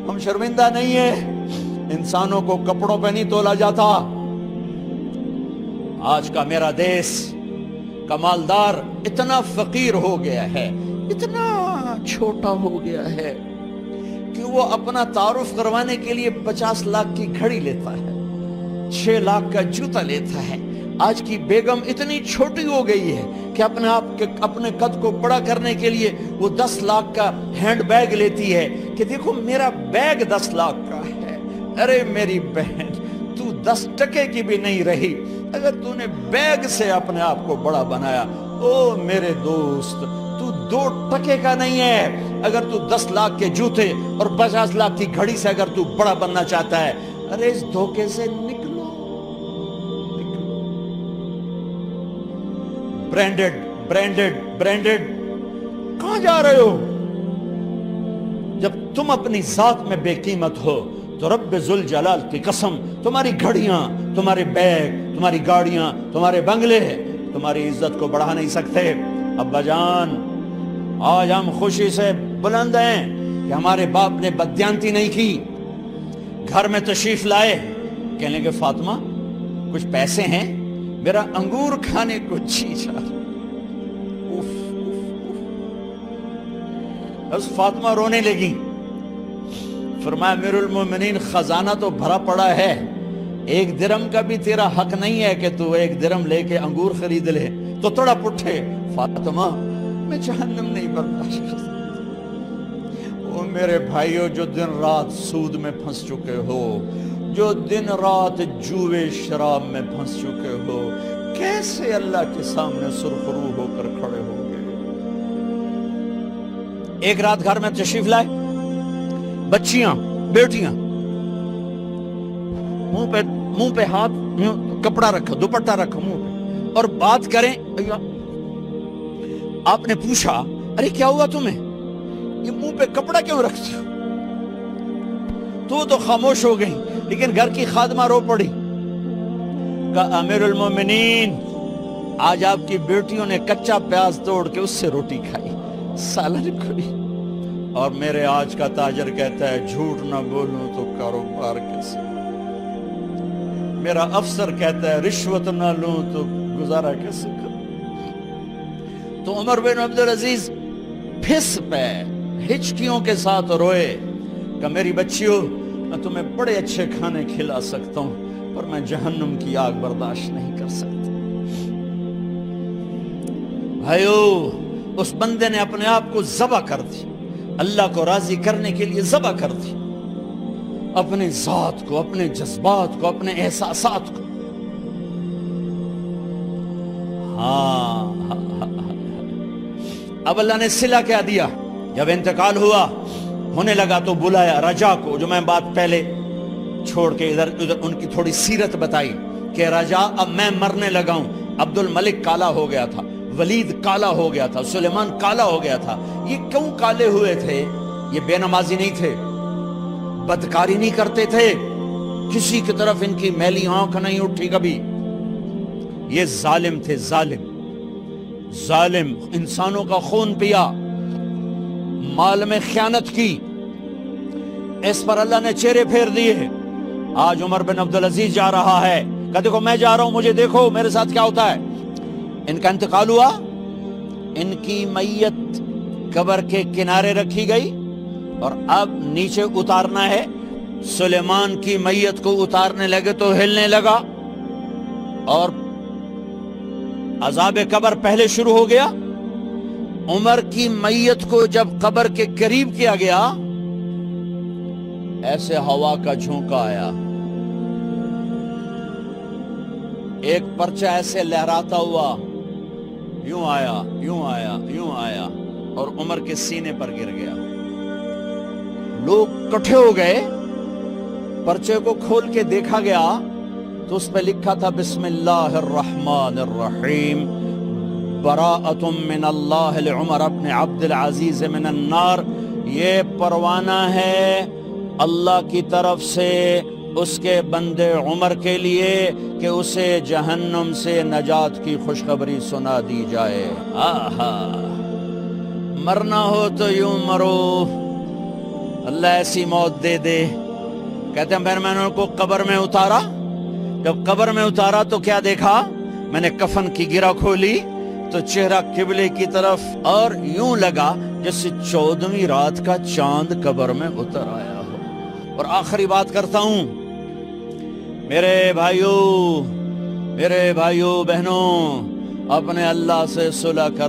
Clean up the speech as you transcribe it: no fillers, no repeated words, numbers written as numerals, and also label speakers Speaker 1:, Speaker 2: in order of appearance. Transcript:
Speaker 1: ہم شرمندہ نہیں ہیں، انسانوں کو کپڑوں پہ نہیں تولا جاتا۔ آج کا میرا دیس کا مالدار اتنا فقیر ہو گیا ہے، اتنا چھوٹا ہو گیا ہے کہ وہ اپنا تعارف کروانے کے لیے 50 لاکھ کی گھڑی لیتا ہے، 6 لاکھ کا جوتا لیتا ہے۔ آج کی بیگم اتنی چھوٹی ہو گئی ہے کہ اپنے قد کو بڑا کرنے کے لیے وہ 10 لاکھ کا ہینڈ بیگ لیتی ہے کہ دیکھو میرا بیگ 10 لاکھ کا ہے۔ ارے میری بہن، تو 10 ٹکے کی بھی نہیں رہی اگر تو نے بیگ سے اپنے آپ کو بڑا بنایا۔ او میرے دوست، تو 2 ٹکے کا نہیں ہے اگر تو 10 لاکھ کے جوتے اور 50 لاکھ کی گھڑی سے اگر تو بڑا بننا چاہتا ہے۔ ارے اس دھوکے سے نکلو۔ برینڈڈ برینڈڈ برینڈڈ، کہاں جا رہے ہو؟ جب تم اپنی ذات میں بے قیمت ہو تو رب ذوالجلال کی قسم، تمہاری گھڑیاں، تمہارے بیگ، تمہاری گاڑیاں، تمہارے بنگلے تمہاری عزت کو بڑھا نہیں سکتے۔ ابا جان، آج ہم خوشی سے بلند ہیں کہ ہمارے باپ نے بددیانتی نہیں کی۔ گھر میں تشریف لائے، کہنے لگے فاطمہ کچھ پیسے ہیں، میرا انگور کھانے کو جی چاہ رہا۔ بس فاطمہ رونے لگی۔ فرمایا امیر المومنین، خزانہ تو بھرا پڑا ہے، 1 درہم کا بھی تیرا حق نہیں ہے کہ تو 1 درہم لے کے انگور خرید لے۔ تو تڑپ اٹھے، فاطمہ میں جہنم نہیں برداشت کر سکتا۔ وہ میرے بھائیو جو دن رات سود میں پھنس چکے ہو، جو دن رات جوے شراب میں پھنس چکے ہو، کیسے اللہ کے سامنے سرخرو ہو کر کھڑے ہو گئے؟ ایک رات گھر میں تشریف لائے، بچیاں، بیٹیاں، منہ پہ ہاتھ، کپڑا رکھا، دوپٹہ رکھا منہ پہ، اور بات کریں۔ آپ نے پوچھا ارے کیا ہوا تمہیں، یہ منہ پہ کپڑا کیوں رکھتے ہو؟ تو خاموش ہو گئی، لیکن گھر کی خادمہ رو پڑی۔ کہا امیر المومنین، آج آپ کی بیٹیوں نے کچا پیاز توڑ کے اس سے روٹی کھائی، سالن کھائی، اور میرے آج کا تاجر کہتا ہے جھوٹ نہ بولوں تو کاروبار کیسے؟ میرا افسر کہتا ہے رشوت نہ لوں تو گزارا کیسے کروں؟ تو عمر بن عبدالعزیز پھس پہ ہچکیوں کے ساتھ روئے کہ میری بچیوں، میں تمہیں بڑے اچھے کھانے کھلا سکتا ہوں پر میں جہنم کی آگ برداشت نہیں کر سکتا۔ بھائیو، اس بندے نے اپنے آپ کو ذبح کر دی، اللہ کو راضی کرنے کے لیے ذبح کر دی، اپنے ذات کو، اپنے جذبات کو، اپنے احساسات کو۔ اب اللہ نے صلہ کیا دیا، جب انتقال ہونے لگا تو بلایا رجا کو، جو میں بات پہلے چھوڑ کے ادھر ان کی تھوڑی سیرت بتائی کہ رجا اب میں مرنے لگا ہوں۔ عبد الملک کالا ہو گیا تھا، ولید کالا ہو گیا تھا، سلیمان کالا ہو گیا تھا۔ یہ کیوں کالے ہوئے تھے؟ یہ بے نمازی نہیں تھے، بدکاری نہیں کرتے تھے، کسی کی طرف ان کی میلی آنکھ نہیں اٹھی کبھی۔ یہ ظالم تھے، ظالم، انسانوں کا خون پیا، مال میں خیانت کی، اس پر اللہ نے چہرے پھیر دیے۔ آج عمر بن عبدالعزیز جا رہا ہے کہ دیکھو میں جا رہا ہوں، مجھے دیکھو میرے ساتھ کیا ہوتا ہے۔ ان کا انتقال ہوا، ان کی میت قبر کے کنارے رکھی گئی اور اب نیچے اتارنا ہے۔ سلیمان کی میت کو اتارنے لگے تو ہلنے لگا اور عذاب قبر پہلے شروع ہو گیا۔ عمر کی میت کو جب قبر کے قریب کیا گیا، ایسے ہوا کا جھونکا آیا، ایک پرچہ ایسے لہراتا ہوا یوں آیا، یوں آیا، یوں آیا اور عمر کے سینے پر گر گیا۔ لوگ کٹھے ہو گئے، پرچے کو کھول کے دیکھا گیا تو اس پہ لکھا تھا بسم اللہ الرحمن الرحیم، براءۃ من اللہ لعمر بن عبد العزیز من النار۔ یہ پروانہ ہے اللہ کی طرف سے اس کے بندے عمر کے لیے کہ اسے جہنم سے نجات کی خوشخبری سنا دی جائے۔ آہا، مرنا ہو تو یوں مرو، اللہ ایسی موت دے دے. کہتے ہیں پھر میں نے ان کو قبر میں اتارا. جب قبر میں اتارا تو کیا دیکھا؟ میں نے کفن کی گرہ کھولی تو چہرہ قبلے کی طرف، اور یوں لگا جیسے 14ویں رات کا چاند قبر میں اتر آیا ہو. اور آخری بات کرتا ہوں، میرے بھائیوں بہنوں، اپنے اللہ سے صلح کر